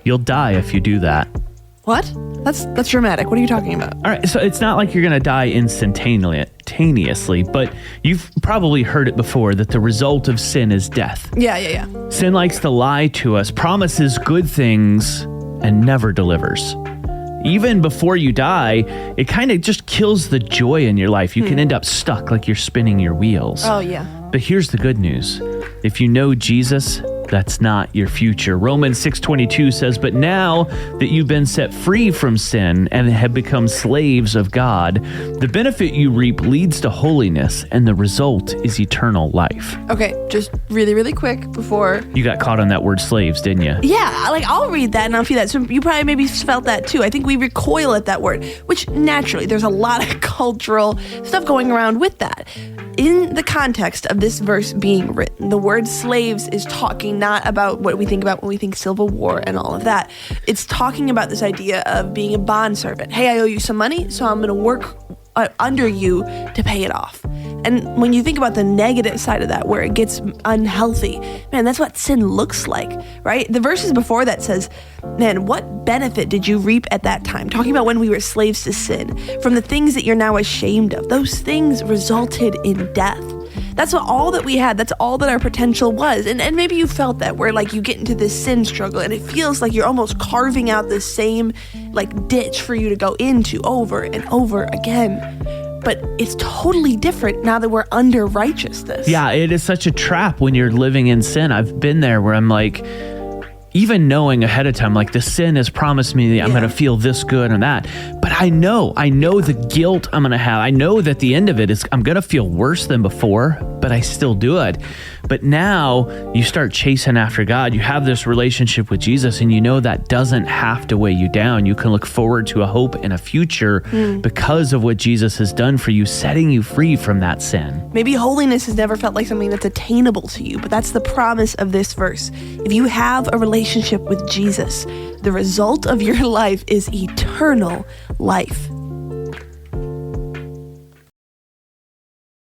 You'll die if you do that. What? That's dramatic. What are you talking about? All right, so it's not like you're going to die instantaneously, but you've probably heard it before that the result of sin is death. Yeah. Sin likes to lie to us, promises good things, and never delivers. Even before you die, it kind of just kills the joy in your life. You can end up stuck like you're spinning your wheels. Oh, yeah. But here's the good news. If you know Jesus, that's not your future. Romans 6:22 says, "But now that you've been set free from sin and have become slaves of God, the benefit you reap leads to holiness, and the result is eternal life." Okay, just really, really quick before... You got caught on that word slaves, didn't you? Yeah, like I'll read that and I'll feel that. So you probably maybe felt that too. I think we recoil at that word, which naturally there's a lot of cultural stuff going around with that. In the context of this verse being written, the word slaves is talking not about what we think about when we think Civil War and all of that. It's talking about this idea of being a bondservant. Hey, I owe you some money, so I'm going to work under you to pay it off. And when you think about the negative side of that, where it gets unhealthy, man, that's what sin looks like, right? The verses before that says, man, what benefit did you reap at that time? Talking about when we were slaves to sin, from the things that you're now ashamed of. Those things resulted in death. That's all that we had. That's all that our potential was. And maybe you felt that, where like you get into this sin struggle and it feels like you're almost carving out the same like ditch for you to go into over and over again. But it's totally different now that we're under righteousness. Yeah, it is such a trap when you're living in sin. I've been there where I'm like, even knowing ahead of time, like the sin has promised me that I'm going to feel this good and that. But I know the guilt I'm going to have. I know that the end of it is I'm going to feel worse than before, but I still do it. But now you start chasing after God. You have this relationship with Jesus, and you know that doesn't have to weigh you down. You can look forward to a hope and a future because of what Jesus has done for you, setting you free from that sin. Maybe holiness has never felt like something that's attainable to you, but that's the promise of this verse. If you have a relationship with Jesus, the result of your life is eternal life.